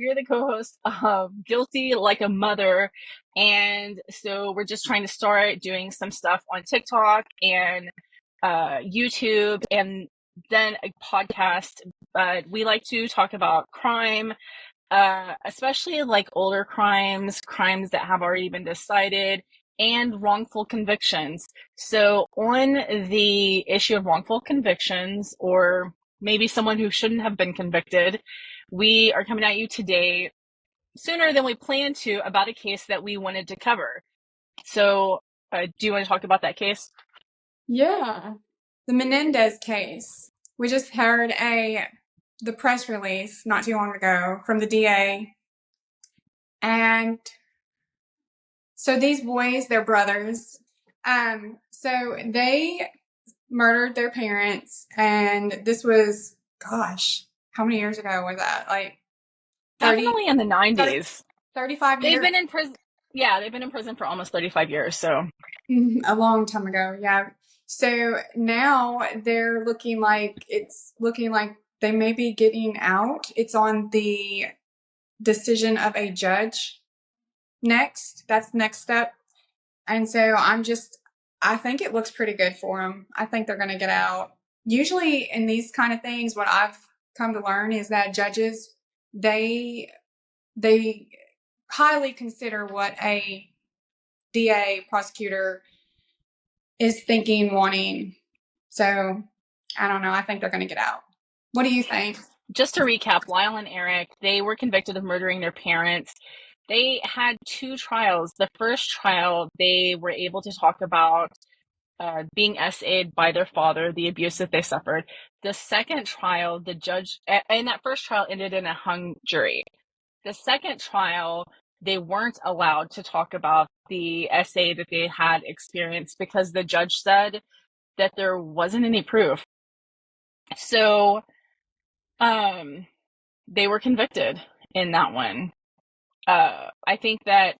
You're the co-host of Guilty Like a Mother. And so we're just trying to start doing some stuff on TikTok and YouTube and then a podcast. But we like to talk about crime, especially like older crimes, crimes that have already been decided, and wrongful convictions. So, on the issue of wrongful convictions, or maybe someone who shouldn't have been convicted, we are coming at you today sooner than we planned to about a case that we wanted to cover. So, do you want to talk about that case? Yeah, the Menendez case. We just heard the press release not too long ago from the DA. And so these boys, they're brothers. So they murdered their parents, and this was, gosh, how many years ago was that? Like 30, Definitely in the 30 90s. 35 They've years? been in prison. Yeah, they've been in prison for almost 35 years. So, A long time ago, yeah. So now it's looking like they may be getting out. It's on the decision of a judge next. That's the next step. And so I think it looks pretty good for them. I think they're going to get out. Usually in these kind of things, what I've come to learn is that judges, they, they highly consider what a DA prosecutor is thinking, wanting. So I don't know. I think they're going to get out. What do you think? just to recap, Lyle and Eric, they were convicted of murdering their parents. They had two trials. The first trial, they were able to talk about being SA'd by their father, the abuse that they suffered. The second trial, the judge, and that first trial ended in a hung jury. The second trial, they weren't allowed to talk about the SA that they had experienced because the judge said that there wasn't any proof. So, they were convicted in that one. I think that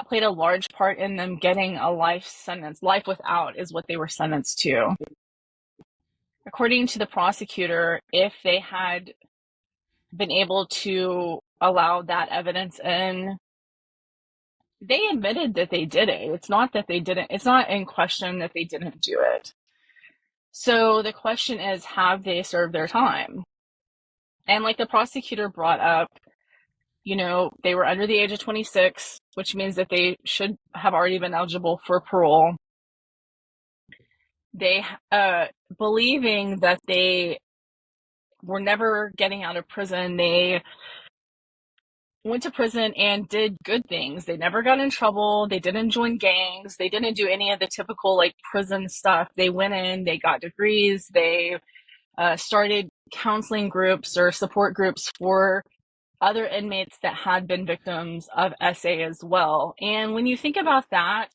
played a large part in them getting a life sentence. Life without is what they were sentenced to. According to the prosecutor, if they had been able to allow that evidence in, they admitted that they did it. It's not that they didn't, it's not in question that they didn't do it. So the question is, have they served their time? And like the prosecutor brought up, they were under the age of 26, which means that they should have already been eligible for parole. They, believing that they were never getting out of prison, they went to prison and did good things. They never got in trouble. They didn't join gangs. They didn't do any of the typical like prison stuff. They went in, they got degrees, they started counseling groups or support groups for other inmates that had been victims of SA as well. And when you think about that,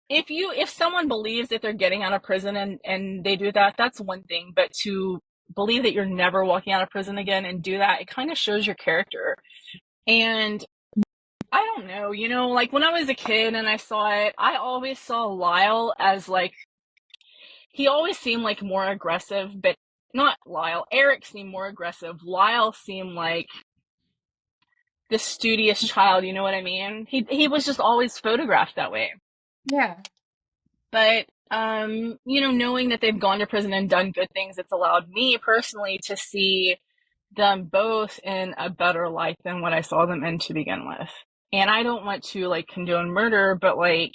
if someone believes that they're getting out of prison and they do that, that's one thing. But to believe that you're never walking out of prison again and do that, it kind of shows your character. And I don't know, like when I was a kid and I saw it, I always saw Lyle as like, he always seemed like more aggressive, but not Lyle. Eric seemed more aggressive. Lyle seemed like the studious child, you know what I mean? He was just always photographed that way. Yeah. But knowing that they've gone to prison and done good things, it's allowed me personally to see them both in a better light than what I saw them in to begin with. And I don't want to like condone murder, but like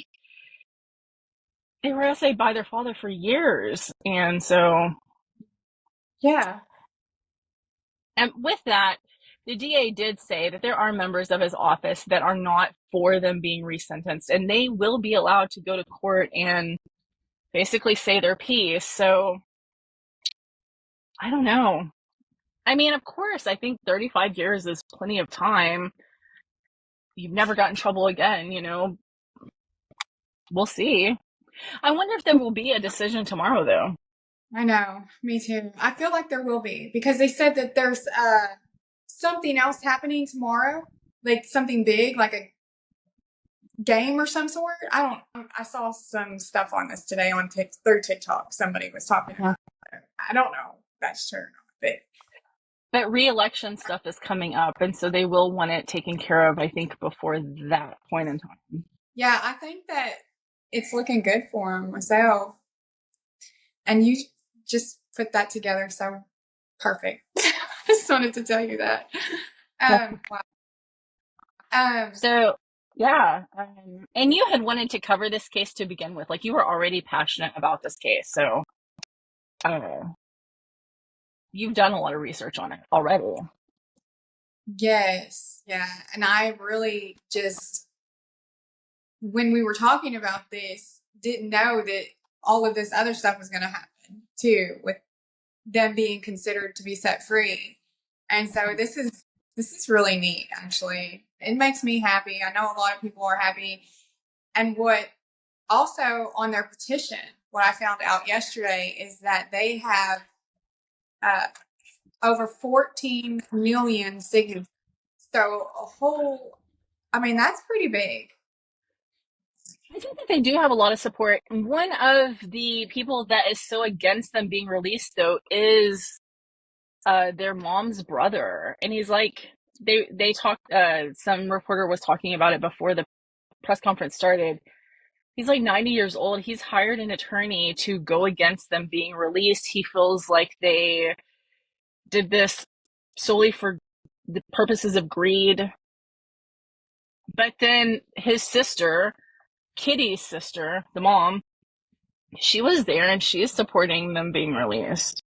they were essayed by their father for years. And so, Yeah. and with that, the DA did say that there are members of his office that are not for them being resentenced, and they will be allowed to go to court and basically say their piece. So I don't know. I mean, of course, I think 35 years is plenty of time. You've never got in trouble again. We'll see. I wonder if there will be a decision tomorrow, though. I know. Me too. I feel like there will be because they said that there's something else happening tomorrow, like something big, like a game or some sort. I saw some stuff on this today through TikTok. Somebody was talking about it. I don't know if that's true or not, but But re-election stuff is coming up, and so they will want it taken care of, I think, before that point in time. Yeah, I think that it's looking good for him myself. And you just put that together so perfect. I just wanted to tell you that. Wow. Um, So, yeah. And you had wanted to cover this case to begin with. Like, you were already passionate about this case. So, uh, you've done a lot of research on it already. yes, yeah. And I really just, when we were talking about this, didn't know that all of this other stuff was going to happen too, with them being considered to be set free. And so this is really neat, actually. It makes me happy. I know a lot of people are happy. And what also on their petition, what I found out yesterday is that they have uh, over 14 million signatures. So a whole, I mean, that's pretty big. I think that they do have a lot of support. One of the people that is so against them being released, though, is their mom's brother. And he's like, they talked, some reporter was talking about it before the press conference started. He's like 90 years old. He's hired an attorney to go against them being released. He feels like they did this solely for the purposes of greed. But then his sister, Kitty's sister, the mom, she was there and she is supporting them being released.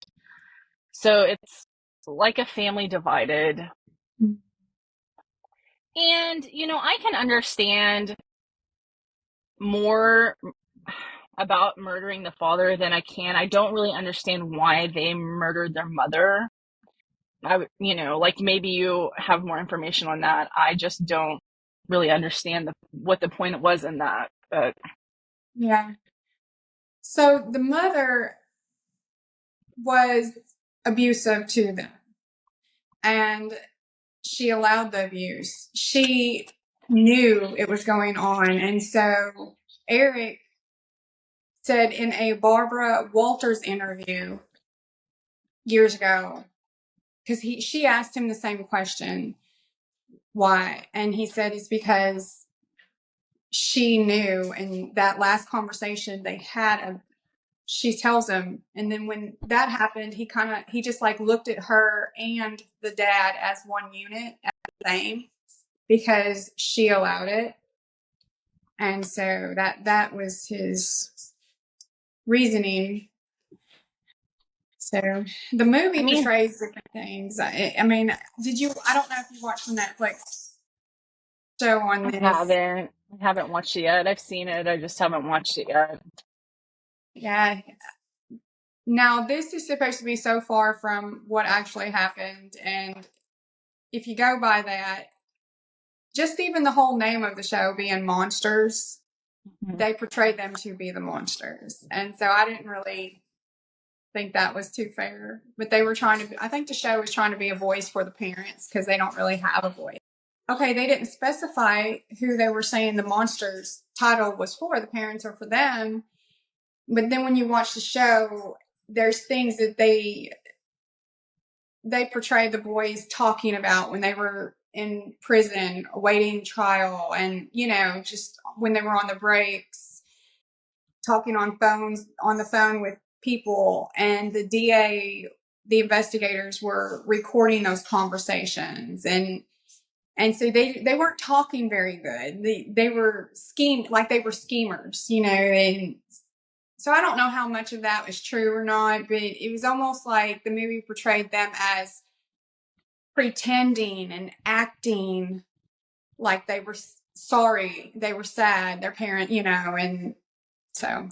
So it's like a family divided. And, I can understand more about murdering the father than I can. I don't really understand why they murdered their mother. Like maybe you have more information on that. I just don't really understand what the point was in that. But Yeah. So the mother was abusive to them and she allowed the abuse. She knew it was going on. And so Eric said in a Barbara Walters interview years ago, because she asked him the same question, why? And he said it's because she knew in that last conversation they had she tells him, and then when that happened, he just like looked at her and the dad as one unit, as the same, because she allowed it. And so that was his reasoning. So the I movie mean, portrays different things. I mean, I don't know if you watched the Netflix show on I this. haven't. I haven't watched it yet. I've seen it. I just haven't watched it yet. Yeah. Now, this is supposed to be so far from what actually happened. And if you go by that, just even the whole name of the show being Monsters, Mhm. they portrayed them to be the monsters. And so I didn't really think that was too fair. But they were I think the show was trying to be a voice for the parents because they don't really have a voice. Okay, they didn't specify who they were saying the monsters title was for, the parents or for them. But then when you watch the show, there's things that they portrayed the boys talking about when they were in prison awaiting trial, and just when they were on the breaks talking on the phone with people, and the investigators were recording those conversations, and so they weren't talking very good. They were they were schemers, and so I don't know how much of that was true or not, but it was almost like the movie portrayed them as pretending and acting like they were sorry, they were sad, their parent, and so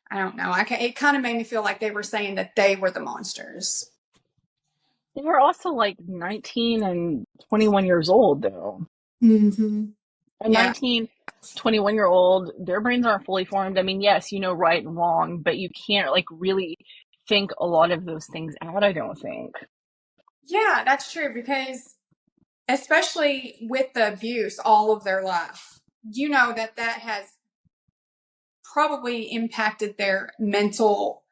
I don't know. It kind of made me feel like they were saying that they were the monsters. They were also like 19 and 21 years old, though. Mm-hmm. A Yeah. 19, 21-year-old, their brains aren't fully formed. I mean, yes, you know right and wrong, but you can't like really think a lot of those things out, I don't think. Yeah, that's true because especially with the abuse all of their life, that has probably impacted their mental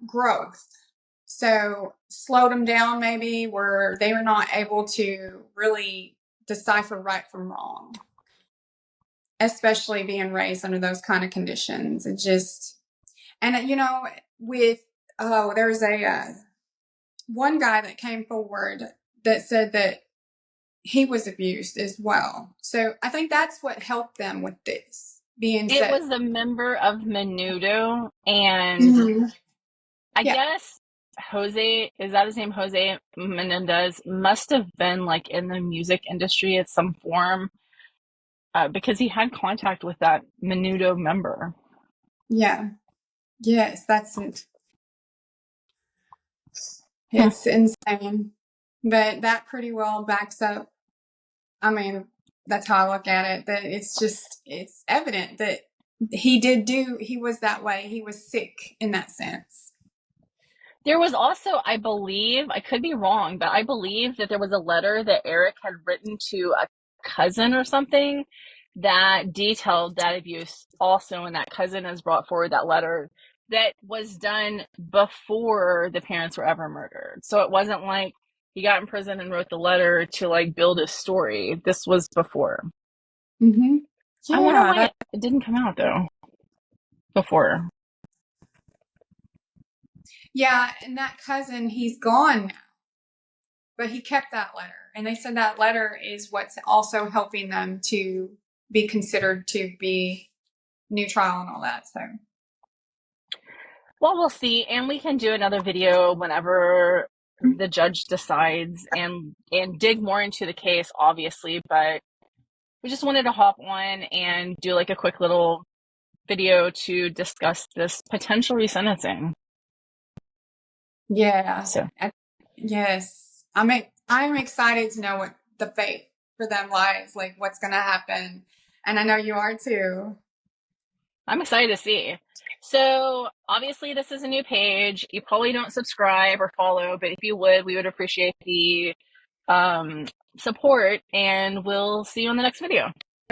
growth. So slowed them down, maybe, where they were not able to really decipher right from wrong, especially being raised under those kind of conditions. It just, and with, oh, there was a one guy that came forward that said that he was abused as well. So I think that's what helped them with this being It said. was a member of Menudo, and Mhm. I Yeah. guess Jose, is that his name? Jose Menendez must have been like in the music industry at some form, because he had contact with that Menudo member. Yeah. Yes, that's it. Hmm. It's insane. But that pretty well backs up. I mean, that's how I look at it. That it's evident that he was that way. He was sick in that sense. There was also, I believe, I could be wrong, but I believe that there was a letter that Eric had written to a cousin or something that detailed that abuse also, and that cousin has brought forward that letter that was done before the parents were ever murdered. So it wasn't like he got in prison and wrote the letter to like build his story. This was before. Mm-hmm. I wonder Yeah, why it didn't come out though before. yeah, and that cousin, he's gone now, but he kept that letter, and they said that letter is what's also helping them to be considered to be new trial and all that. So, Well, we'll see, and we can do another video whenever the judge decides and dig more into the case, obviously. But we just wanted to hop on and do like a quick little video to discuss this potential resentencing. yeah, So yes, I'm excited to know what the fate for them lies, like what's going to happen, and I know you are too. I'm excited to see. So obviously, this is a new page. You probably don't subscribe or follow, but if you would, we would appreciate the support, and we'll see you on the next video.